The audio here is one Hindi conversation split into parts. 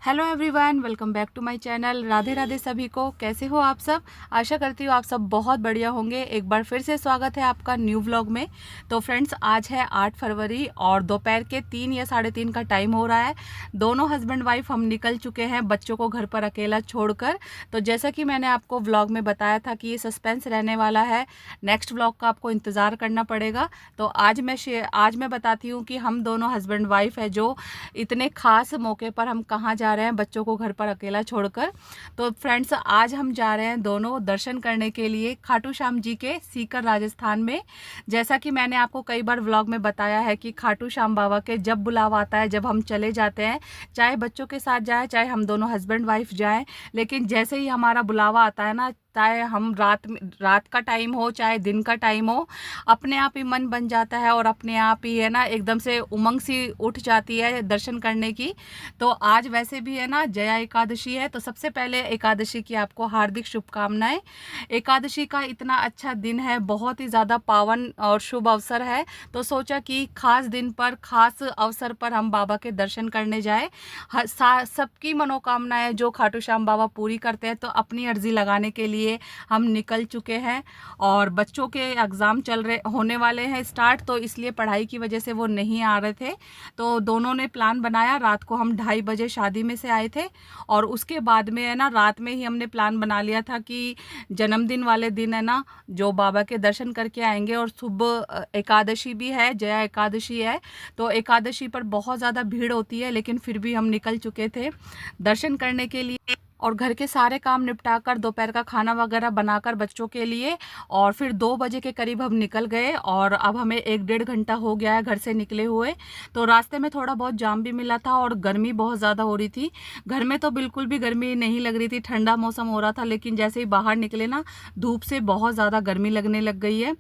Hello everyone, welcome back to my channel. Radhe Radhe सभी को। कैसे हो आप सब? आशा करती हूँ आप सब बहुत बढ़िया होंगे। एक बार फिर से स्वागत है आपका न्यू व्लॉग में। तो फ्रेंड्स, आज है 8 फरवरी और दोपहर के 3 या 3:30 का टाइम हो रहा है। दोनों हस्बैंड वाइफ हम निकल चुके हैं बच्चों को घर पर अकेला छोड़कर। तो जैसा कि मैंने आपको व्लॉग में बताया था कि ये सस्पेंस रहने वाला है, नेक्स्ट व्लॉग का आपको इंतज़ार करना पड़ेगा। तो आज मैं बताती हूँ कि हम दोनों हस्बैंड वाइफ है जो इतने खास मौके पर हम कहाँ जा रहे हैं बच्चों को घर पर अकेला छोड़कर। तो फ्रेंड्स, आज हम जा रहे हैं दोनों दर्शन करने के लिए खाटू श्याम जी के सीकर राजस्थान में। जैसा कि मैंने आपको कई बार व्लॉग में बताया है कि खाटू श्याम बाबा के जब बुलावा आता है, जब हम चले जाते हैं, चाहे बच्चों के साथ जाए चाहे हम दोनों हस्बैंड वाइफ जाएं, लेकिन जैसे ही हमारा बुलावा आता है ना, चाहे हम रात का टाइम हो चाहे दिन का टाइम हो, अपने आप ही मन बन जाता है और अपने आप ही है ना एकदम से उमंग सी उठ जाती है दर्शन करने की। तो आज वैसे भी है ना जया एकादशी है, तो सबसे पहले एकादशी की आपको हार्दिक शुभकामनाएं। एकादशी का इतना अच्छा दिन है, बहुत ही ज़्यादा पावन और शुभ अवसर है। तो सोचा कि खास दिन पर, खास अवसर पर हम बाबा के दर्शन करने जाए। सबकी मनोकामनाएं जो खाटू श्याम बाबा पूरी करते हैं, तो अपनी अर्जी लगाने के लिए हम निकल चुके हैं। और बच्चों के एग्ज़ाम होने वाले हैं स्टार्ट, तो इसलिए पढ़ाई की वजह से वो नहीं आ रहे थे। तो दोनों ने प्लान बनाया। रात को हम 2:30 बजे शादी में से आए थे और उसके बाद में है ना रात में ही हमने प्लान बना लिया था कि जन्मदिन वाले दिन है ना जो बाबा के दर्शन करके आएंगे। और सुबह एकादशी भी है, जया एकादशी है, तो एकादशी पर बहुत ज़्यादा भीड़ होती है, लेकिन फिर भी हम निकल चुके थे दर्शन करने के लिए। और घर के सारे काम निपटाकर दोपहर का खाना वगैरह बनाकर बच्चों के लिए, और फिर 2 बजे के करीब हम निकल गए। और अब हमें 1-1.5 घंटा हो गया है घर से निकले हुए। तो रास्ते में थोड़ा बहुत जाम भी मिला था और गर्मी बहुत ज़्यादा हो रही थी। घर में तो बिल्कुल भी गर्मी नहीं लग रही थी, ठंडा मौसम हो रहा था, लेकिन जैसे ही बाहर निकले ना, धूप से बहुत ज़्यादा गर्मी लगने लग गई है।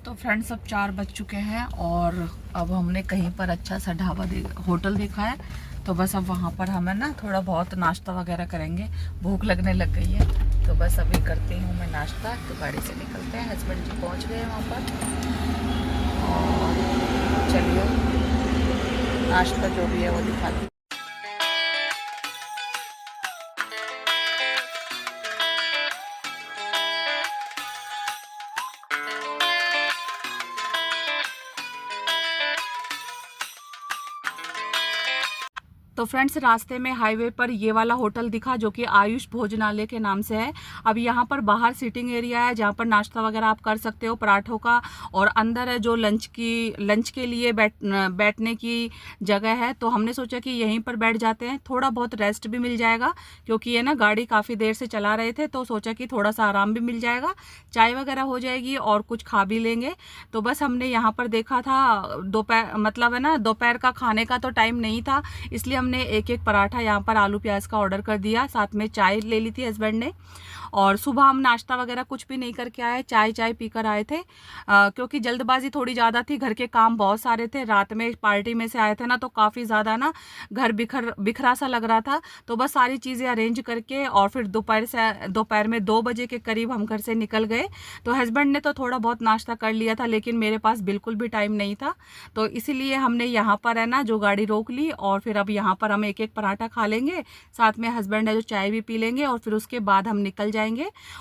तो फ्रेंड्स, अब 4 बज चुके हैं और अब हमने कहीं पर अच्छा सा होटल देखा है, तो बस अब वहाँ पर हम है ना थोड़ा बहुत नाश्ता वगैरह करेंगे। भूख लगने लग गई है, तो बस अभी करती हूँ मैं नाश्ता। तो गाड़ी से निकलते हैं, हस्बैंड जी पहुँच गए वहाँ पर। और चलिए नाश्ता जो भी है वो दिखाती हूँ। तो फ्रेंड्स, रास्ते में हाईवे पर ये वाला होटल दिखा जो कि आयुष भोजनालय के नाम से है। अब यहाँ पर बाहर सीटिंग एरिया है जहाँ पर नाश्ता वगैरह आप कर सकते हो पराठों का, और अंदर है जो लंच के लिए बैठने की जगह है। तो हमने सोचा कि यहीं पर बैठ जाते हैं, थोड़ा बहुत रेस्ट भी मिल जाएगा, क्योंकि ये ना गाड़ी काफ़ी देर से चला रहे थे, तो सोचा कि थोड़ा सा आराम भी मिल जाएगा, चाय वगैरह हो जाएगी और कुछ खा भी लेंगे। तो बस हमने यहाँ पर देखा था दोपहर, मतलब है ना दोपहर का खाने का तो टाइम नहीं था, इसलिए हमने एक पराठा यहाँ पर आलू प्याज का ऑर्डर कर दिया, साथ में चाय ले ली थी हस्बैंड ने। और सुबह हम नाश्ता वगैरह कुछ भी नहीं करके आए, चाय पीकर आए थे, क्योंकि जल्दबाजी थोड़ी ज़्यादा थी, घर के काम बहुत सारे थे। रात में पार्टी में से आए थे ना, तो काफ़ी ज़्यादा ना घर बिखरा सा लग रहा था। तो बस सारी चीज़ें अरेंज करके और फिर दोपहर में 2 बजे के करीब हम घर से निकल गए। तो हस्बैंड ने तो थोड़ा बहुत नाश्ता कर लिया था, लेकिन मेरे पास बिल्कुल भी टाइम नहीं था, तो इसीलिए हमने यहाँ पर है ना जो गाड़ी रोक ली। और फिर अब यहाँ पर हम एक पराठा खा लेंगे, साथ में हस्बैंड है जो चाय भी पी लेंगे, और फिर उसके बाद हम निकल जाएंगे।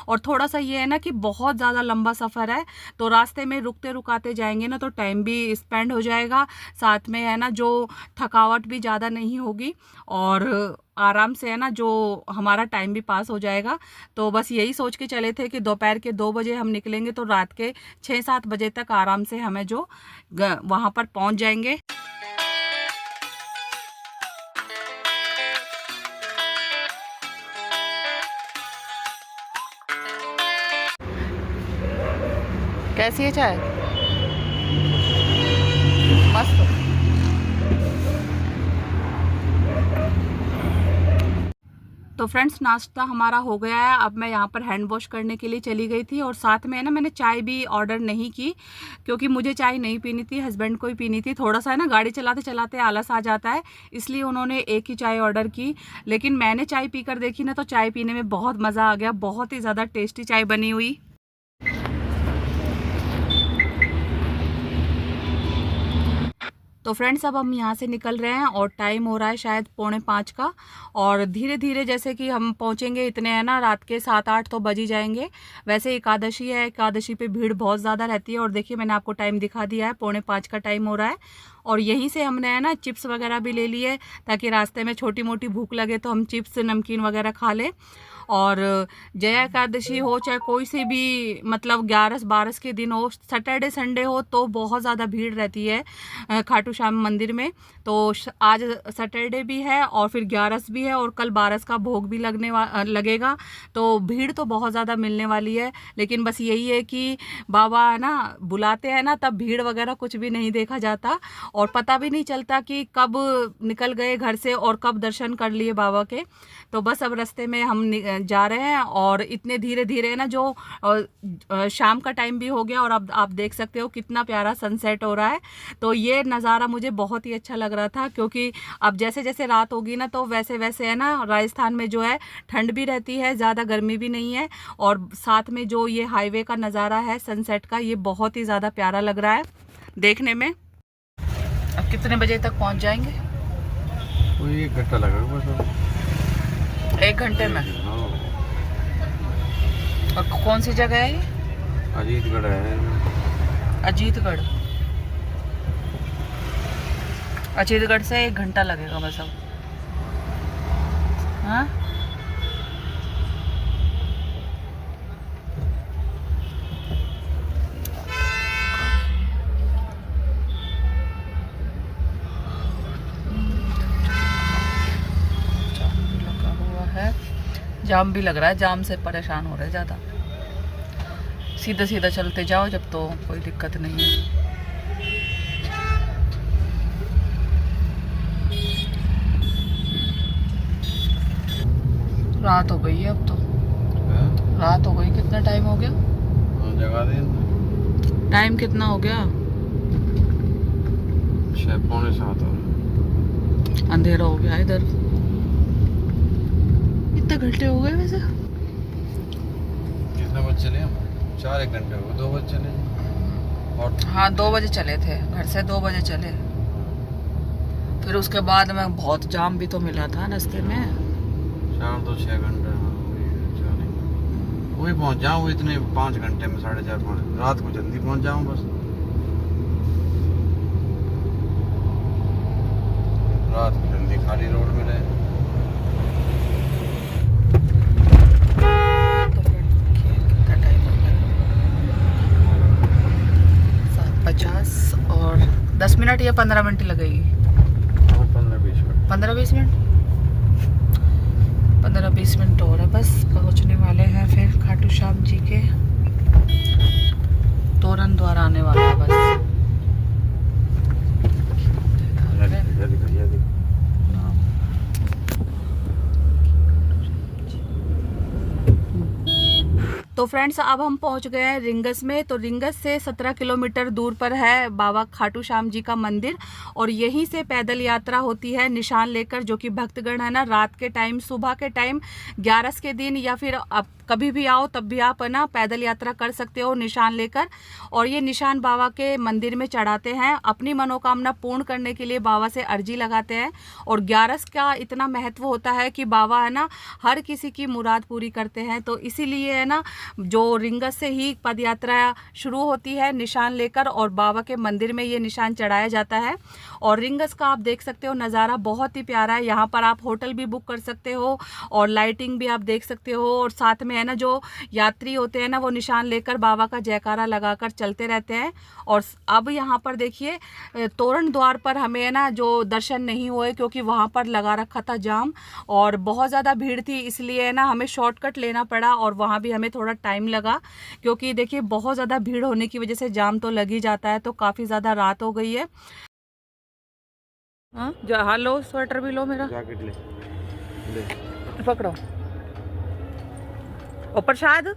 और थोड़ा सा ये है ना कि बहुत ज़्यादा लंबा सफ़र है, तो रास्ते में रुकते रुकाते जाएंगे ना, तो टाइम भी स्पेंड हो जाएगा, साथ में है ना जो थकावट भी ज़्यादा नहीं होगी, और आराम से है ना जो हमारा टाइम भी पास हो जाएगा। तो बस यही सोच के चले थे कि दोपहर के 2 बजे हम निकलेंगे, तो रात के 6-7 बजे तक आराम से हमें जो वहाँ पर पहुँच जाएंगे। कैसी है चाय? मस्त। तो फ्रेंड्स, नाश्ता हमारा हो गया है। अब मैं यहाँ पर हैंड वॉश करने के लिए चली गई थी, और साथ में है ना मैंने चाय भी ऑर्डर नहीं की, क्योंकि मुझे चाय नहीं पीनी थी, हस्बैंड को ही पीनी थी। थोड़ा सा है ना गाड़ी चलाते चलाते आलस आ जाता है, इसलिए उन्होंने एक ही चाय ऑर्डर की। लेकिन मैंने चाय पीकर देखी ना, तो चाय पीने में बहुत मज़ा आ गया, बहुत ही ज़्यादा टेस्टी चाय बनी हुई। तो फ्रेंड्स अब हम यहाँ से निकल रहे हैं और टाइम हो रहा है शायद 4:45 का। और धीरे धीरे जैसे कि हम पहुँचेंगे इतने है ना, रात के 7-8 तो बज ही जाएंगे। वैसे एकादशी है, एकादशी पे भीड़ बहुत ज़्यादा रहती है। और देखिए मैंने आपको टाइम दिखा दिया है, 4:45 का टाइम हो रहा है। और यहीं से हमने है ना चिप्स वगैरह भी ले लिए, ताकि रास्ते में छोटी मोटी भूख लगे तो हम चिप्स नमकीन वगैरह खा लें। और जया एकादशी हो चाहे कोई सी भी मतलब 11-12 के दिन हो, सैटरडे संडे हो, तो बहुत ज़्यादा भीड़ रहती है खाटू श्याम मंदिर में। तो आज सैटरडे भी है और फिर 11 भी है और कल 12 का भोग भी लगेगा। तो भीड़ तो बहुत ज़्यादा मिलने वाली है। लेकिन बस यही है कि बाबा है ना बुलाते हैं ना, तब भीड़ वगैरह कुछ भी नहीं देखा जाता और पता भी नहीं चलता कि कब निकल गए घर से और कब दर्शन कर लिए बाबा के। तो बस अब रास्ते में हम जा रहे हैं और इतने धीरे धीरे ना जो शाम का टाइम भी हो गया और अब आप देख सकते हो कितना प्यारा सनसेट हो रहा है। तो ये नज़ारा मुझे बहुत ही अच्छा लग रहा था, क्योंकि अब जैसे जैसे रात होगी ना तो वैसे वैसे है ना राजस्थान में जो है ठंड भी रहती है, ज़्यादा गर्मी भी नहीं है। और साथ में जो ये हाईवे का नज़ारा है सनसेट का, ये बहुत ही ज़्यादा प्यारा लग रहा है देखने में। अब कितने बजे तक पहुंच जाएंगे? कोई 1 घंटा लगेगा बस। 1 घंटे में? और कौन सी जगह है ये? अजीतगढ़ है। अजीतगढ़। अजीतगढ़ से 1 घंटा लगेगा बस अब। हाँ जाम भी लग रहा है, जाम से परेशान हो रहे हैं ज़्यादा। सीधा सीधा चलते जाओ जब तो कोई दिक्कत नहीं है। रात हो गई है अब तो। रात हो गई, कितना टाइम हो गया? जगा दे। टाइम कितना हो गया? 6:45 अंधेरा हो गया इधर। कितने घंटे हो गए वैसे? कितने बजे चले हम? 4-1 घंटे हो गए। 2 बजे चले और हाँ 2 बजे चले थे, घर से 2 बजे चले। फिर उसके बाद में बहुत जाम भी तो मिला था रास्ते में। 4 तो 6 घंटे वही पहुंच जाऊँ इतने 5 घंटे में, 4:30-5। रात को जल्दी पहुंच जाऊँ बस। रात को जल्दी खाली रोड मिले। तो कितना टाइम हो गया? 7:50 और 10 मिनट या 15 मिनट लगेगी? 15-20 मिनट। 15-20 मिनट? 15-20 मिनट और है बस, पहुंचने वाले हैं फिर खाटू श्याम जी के तोरण द्वार आने वाला है बस। तो फ्रेंड्स अब हम पहुंच गए हैं रिंगस में। तो रिंगस से 17 किलोमीटर दूर पर है बाबा खाटू श्याम जी का मंदिर और यहीं से पैदल यात्रा होती है निशान लेकर, जो कि भक्तगण है ना रात के टाइम, सुबह के टाइम 11 के दिन या फिर अब कभी भी आओ तब भी आप है ना पैदल यात्रा कर सकते हो निशान लेकर। और ये निशान बाबा के मंदिर में चढ़ाते हैं, अपनी मनोकामना पूर्ण करने के लिए बाबा से अर्जी लगाते हैं। और 11 का इतना महत्व होता है कि बाबा है ना हर किसी की मुराद पूरी करते हैं। तो इसीलिए है ना जो रिंगस से ही पद यात्रा शुरू होती है निशान लेकर और बाबा के मंदिर में ये निशान चढ़ाया जाता है। और रिंगस का आप देख सकते हो नज़ारा बहुत ही प्यारा है। यहाँ पर आप होटल भी बुक कर सकते हो और लाइटिंग भी आप देख सकते हो। और साथ में है ना जो यात्री होते हैं ना वो निशान लेकर बाबा का जयकारा लगाकर चलते रहते हैं। और अब यहाँ पर देखिए तोरण द्वार पर हमें है ना जो दर्शन नहीं हुए, क्योंकि वहाँ पर लगा रखा था जाम और बहुत ज़्यादा भीड़ थी, इसलिए है ना हमें शॉर्टकट लेना पड़ा और वहाँ भी हमें थोड़ा टाइम लगा, क्योंकि देखिए बहुत ज़्यादा भीड़ होने की वजह से जाम तो लग ही जाता है। तो काफ़ी ज़्यादा रात हो गई है। हाँ लो, स्वेटर भी लो मेरा, जैकेट ले पकड़ो। और प्रसाद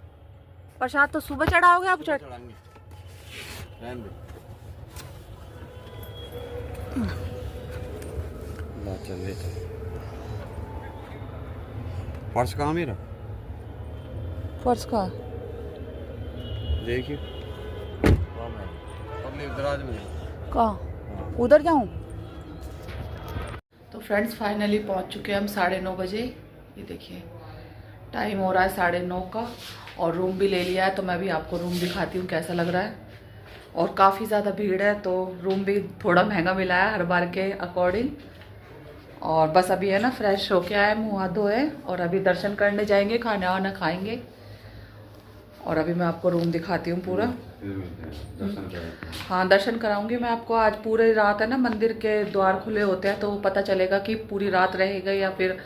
तो सुबह चढ़ाओगे आप? चढ़ाएंगे। चल ले चल। पर्स कहाँ मेरा? पर्स का देखिए दराज में कहाँ? उधर जाऊँ? तो फ्रेंड्स फाइनली पहुंच चुके हैं हम 9:30 बजे। ये देखिए टाइम हो रहा है 9:30 का और रूम भी ले लिया है। तो मैं भी आपको रूम दिखाती हूँ कैसा लग रहा है। और काफ़ी ज़्यादा भीड़ है तो रूम भी थोड़ा महंगा मिला है हर बार के अकॉर्डिंग। और बस अभी है ना फ्रेश होके आए, मुँह हाथ धोए और अभी दर्शन करने जाएंगे, खाना वाना खाएंगे। और अभी मैं आपको रूम दिखाती हूँ पूरा। हाँ दर्शन कराऊंगी मैं आपको। आज पूरी रात है ना, मंदिर के द्वार खुले होते हैं तो पता चलेगा कि पूरी रात रहेगा या फिर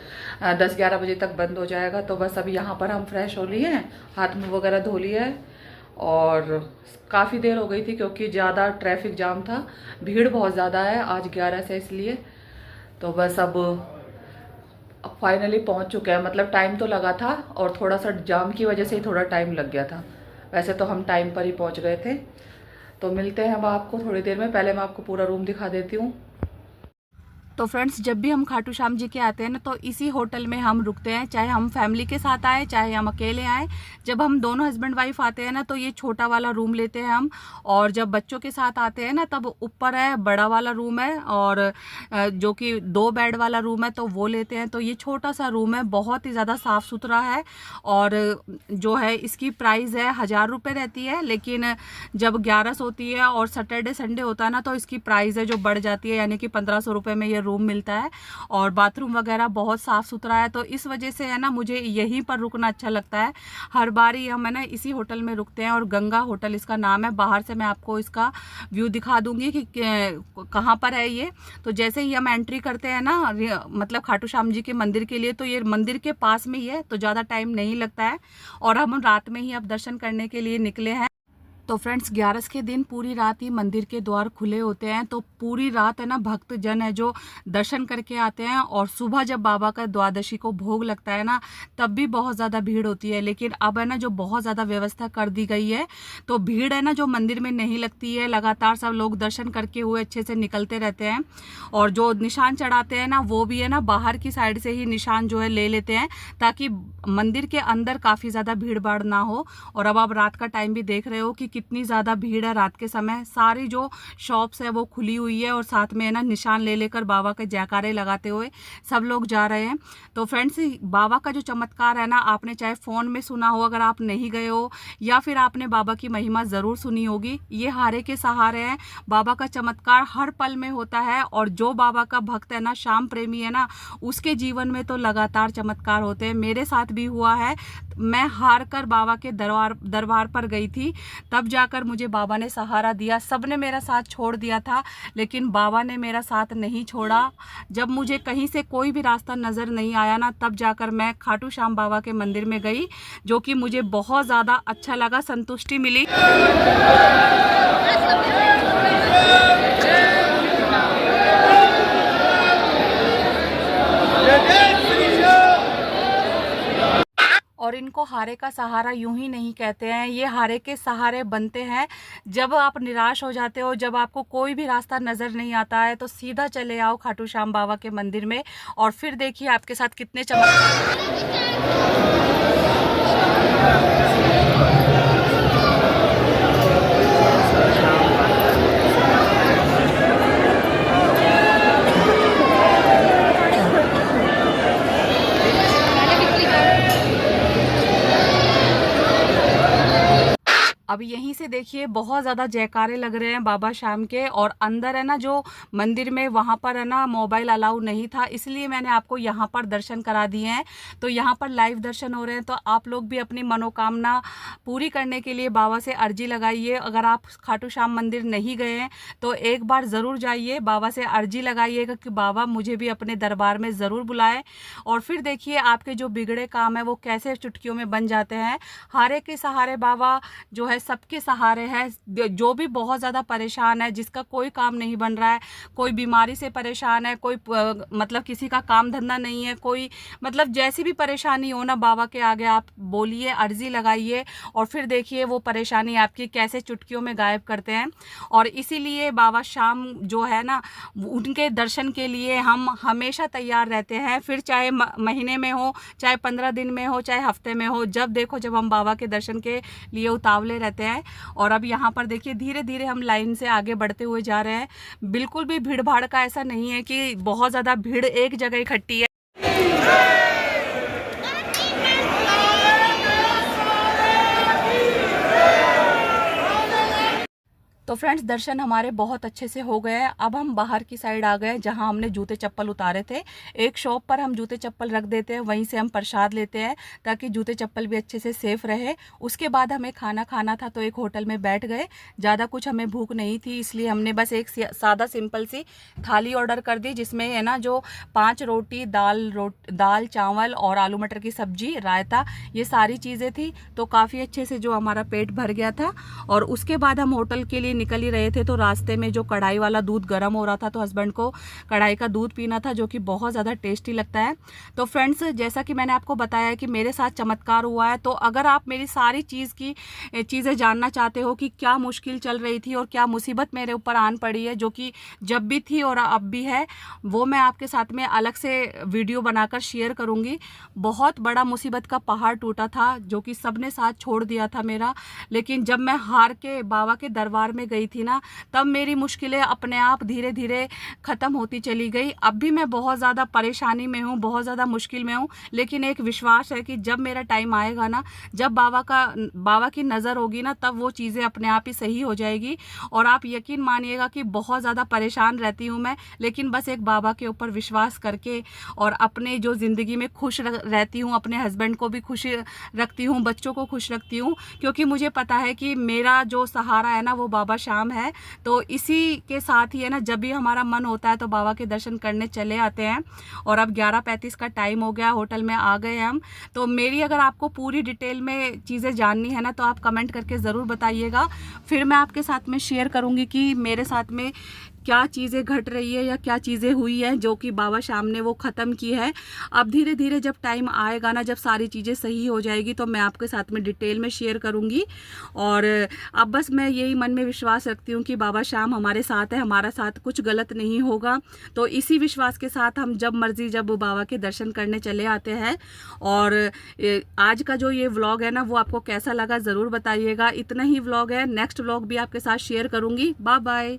10-11 बजे तक बंद हो जाएगा। तो बस अभी यहाँ पर हम फ्रेश हो लिए हैं, हाथ मुँह वगैरह धो लिया है। और काफ़ी देर हो गई थी क्योंकि ज़्यादा ट्रैफिक जाम था, भीड़ बहुत ज़्यादा है आज 11 से, इसलिए। तो बस अब फाइनली पहुंच चुके हैं। मतलब टाइम तो लगा था और थोड़ा सा जाम की वजह से ही थोड़ा टाइम लग गया था, वैसे तो हम टाइम पर ही पहुंच गए थे। तो मिलते हैं अब आपको थोड़ी देर में। पहले मैं आपको पूरा रूम दिखा देती हूँ। तो फ्रेंड्स जब भी हम खाटू श्याम जी के आते हैं ना तो इसी होटल में हम रुकते हैं, चाहे हम फैमिली के साथ आए चाहे हम अकेले आए। जब हम दोनों हस्बैंड वाइफ आते हैं ना तो ये छोटा वाला रूम लेते हैं हम, और जब बच्चों के साथ आते हैं ना तब ऊपर है बड़ा वाला रूम है, और जो कि 2 बेड वाला रूम है तो वो लेते हैं। तो ये छोटा सा रूम है, बहुत ही ज़्यादा साफ़ सुथरा है। और जो है इसकी प्राइस है 1000 रुपये रहती है, लेकिन जब 11 होती है और सैटरडे संडे होता है ना तो इसकी प्राइस है जो बढ़ जाती है, यानी कि 1500 रुपये में ये रूम मिलता है। और बाथरूम वगैरह बहुत साफ़ सुथरा है। तो इस वजह से है ना मुझे यहीं पर रुकना अच्छा लगता है। हर बार ही हम है ना इसी होटल में रुकते हैं, और गंगा होटल इसका नाम है। बाहर से मैं आपको इसका व्यू दिखा दूंगी कि कहाँ पर है ये। तो जैसे ही हम एंट्री करते हैं ना मतलब खाटू श्याम जी के मंदिर के लिए, तो ये मंदिर के पास में ही है, तो ज़्यादा टाइम नहीं लगता है। और हम रात में ही अब दर्शन करने के लिए निकले हैं। तो फ्रेंड्स 11 के दिन पूरी रात ही मंदिर के द्वार खुले होते हैं, तो पूरी रात है ना भक्त जन है जो दर्शन करके आते हैं। और सुबह जब बाबा का द्वादशी को भोग लगता है ना तब भी बहुत ज़्यादा भीड़ होती है। लेकिन अब है ना जो बहुत ज़्यादा व्यवस्था कर दी गई है तो भीड़ है ना जो मंदिर में नहीं लगती है। लगातार सब लोग दर्शन करके हुए अच्छे से निकलते रहते हैं। और जो निशान चढ़ाते हैं ना वो भी है ना बाहर की साइड से ही निशान जो है ले लेते हैं, ताकि मंदिर के अंदर काफ़ी ज़्यादा भीड़ भाड़ ना हो। और अब आप रात का टाइम भी देख रहे हो कि कितनी ज़्यादा भीड़ है रात के समय। सारी जो शॉप्स है वो खुली हुई है, और साथ में है ना निशान ले लेकर बाबा के जयकारे लगाते हुए सब लोग जा रहे हैं। तो फ्रेंड्स बाबा का जो चमत्कार है ना, आपने चाहे फ़ोन में सुना हो, अगर आप नहीं गए हो, या फिर आपने बाबा की महिमा ज़रूर सुनी होगी। ये हारे के सहारे हैं। बाबा का चमत्कार हर पल में होता है, और जो बाबा का भक्त है ना, श्याम प्रेमी है ना, उसके जीवन में तो लगातार चमत्कार होते हैं। मेरे साथ भी हुआ है। मैं हार कर बाबा के दरबार पर गई थी, तब जाकर मुझे बाबा ने सहारा दिया। सबने मेरा साथ छोड़ दिया था, लेकिन बाबा ने मेरा साथ नहीं छोड़ा। जब मुझे कहीं से कोई भी रास्ता नज़र नहीं आया ना, तब जाकर मैं खाटू श्याम बाबा के मंदिर में गई, जो कि मुझे बहुत ज़्यादा अच्छा लगा, संतुष्टि मिली। और इनको हारे का सहारा यूं ही नहीं कहते हैं, ये हारे के सहारे बनते हैं। जब आप निराश हो जाते हो, जब आपको कोई भी रास्ता नज़र नहीं आता है, तो सीधा चले आओ खाटू श्याम बाबा के मंदिर में, और फिर देखिए आपके साथ कितने अब यहीं से देखिए बहुत ज़्यादा जयकारे लग रहे हैं बाबा श्याम के। और अंदर है ना जो मंदिर में, वहाँ पर है ना मोबाइल अलाउ नहीं था, इसलिए मैंने आपको यहाँ पर दर्शन करा दिए हैं। तो यहाँ पर लाइव दर्शन हो रहे हैं। तो आप लोग भी अपनी मनोकामना पूरी करने के लिए बाबा से अर्जी लगाइए। अगर आप खाटू श्याम मंदिर नहीं गए हैं तो एक बार ज़रूर जाइए, बाबा से अर्जी लगाइएगा कि बाबा मुझे भी अपने दरबार में ज़रूर बुलाएं। और फिर देखिए आपके जो बिगड़े काम है वो कैसे चुटकियों में बन जाते हैं। हारे के सहारे बाबा जो है सबके सहारे है। जो भी बहुत ज़्यादा परेशान है, जिसका कोई काम नहीं बन रहा है, कोई बीमारी से परेशान है, कोई मतलब किसी का काम धंधा नहीं है, कोई मतलब जैसी भी परेशानी हो ना, बाबा के आगे आप बोलिए, अर्जी लगाइए, और फिर देखिए वो परेशानी आपकी कैसे चुटकियों में गायब करते हैं। और इसीलिए बाबा श्याम जो है ना, उनके दर्शन के लिए हम हमेशा तैयार रहते हैं। फिर चाहे महीने में हो, चाहे 15 दिन में हो, चाहे हफ्ते में हो, जब देखो जब हम बाबा के दर्शन के लिए उतावले रहते रहते हैं। और अब यहाँ पर देखिए धीरे धीरे हम लाइन से आगे बढ़ते हुए जा रहे हैं। बिल्कुल भी भीड़ भाड़ का ऐसा नहीं है कि बहुत ज़्यादा भीड़ एक जगह इकट्ठी है। तो फ्रेंड्स दर्शन हमारे बहुत अच्छे से हो गए हैं। अब हम बाहर की साइड आ गए जहां हमने जूते चप्पल उतारे थे। एक शॉप पर हम जूते चप्पल रख देते हैं, वहीं से हम प्रसाद लेते हैं ताकि जूते चप्पल भी अच्छे से सेफ रहे। उसके बाद हमें खाना खाना था तो एक होटल में बैठ गए। ज़्यादा कुछ हमें भूख नहीं थी, इसलिए हमने बस एक सादा सिंपल सी थाली ऑर्डर कर दी, जिसमें है ना जो 5 रोटी, दाल चावल और आलू मटर की सब्जी, रायता, ये सारी चीज़ें थी। तो काफ़ी अच्छे से जो हमारा पेट भर गया था। और उसके बाद हम होटल के लिए निकल ही रहे थे तो रास्ते में जो कढ़ाई वाला दूध गर्म हो रहा था, तो हस्बैंड को कढ़ाई का दूध पीना था जो कि बहुत ज़्यादा टेस्टी लगता है। तो फ्रेंड्स जैसा कि मैंने आपको बताया कि मेरे साथ चमत्कार हुआ है, तो अगर आप मेरी सारी चीज़ें जानना चाहते हो कि क्या मुश्किल चल रही थी और क्या मुसीबत मेरे ऊपर आन पड़ी है, जो कि जब भी थी और अब भी है, वो मैं आपके साथ में अलग से वीडियो बनाकर शेयर करूँगी। बहुत बड़ा मुसीबत का पहाड़ टूटा था जो कि सबने साथ छोड़ दिया था मेरा, लेकिन जब मैं हार के बाबा के दरबार में गई थी ना, तब मेरी मुश्किलें अपने आप धीरे धीरे ख़त्म होती चली गई। अब भी मैं बहुत ज़्यादा परेशानी में हूँ, बहुत ज़्यादा मुश्किल में हूँ, लेकिन एक विश्वास है कि जब मेरा टाइम आएगा ना, जब बाबा की नज़र होगी ना, तब वो चीज़ें अपने आप ही सही हो जाएगी। और आप यकीन मानिएगा कि बहुत ज़्यादा परेशान रहती हूँ मैं, लेकिन बस एक बाबा के ऊपर विश्वास करके और अपने जो ज़िंदगी में खुश रहती हूँ, अपने हस्बैंड को भी खुश रखती हूँ, बच्चों को खुश रखती हूँ, क्योंकि मुझे पता है कि मेरा जो सहारा है ना वो बाबा श्याम है। तो इसी के साथ ही है ना, जब भी हमारा मन होता है तो बाबा के दर्शन करने चले आते हैं। और अब 11:35 का टाइम हो गया, होटल में आ गए हम। तो मेरी अगर आपको पूरी डिटेल में चीज़ें जाननी है ना, तो आप कमेंट करके ज़रूर बताइएगा, फिर मैं आपके साथ में शेयर करूँगी कि मेरे साथ में क्या चीज़ें घट रही है या क्या चीज़ें हुई हैं जो कि बाबा श्याम ने वो ख़त्म की है। अब धीरे धीरे जब टाइम आएगा ना, जब सारी चीज़ें सही हो जाएगी, तो मैं आपके साथ में डिटेल में शेयर करूँगी। और अब बस मैं यही मन में विश्वास रखती हूँ कि बाबा श्याम हमारे साथ है, हमारा साथ कुछ गलत नहीं होगा। तो इसी विश्वास के साथ हम जब मर्ज़ी जब बाबा के दर्शन करने चले आते हैं। और आज का जो ये व्लॉग है ना, वो आपको कैसा लगा ज़रूर बताइएगा। इतना ही व्लॉग है, नेक्स्ट व्लॉग भी आपके साथ शेयर करूँगी। Bye bye.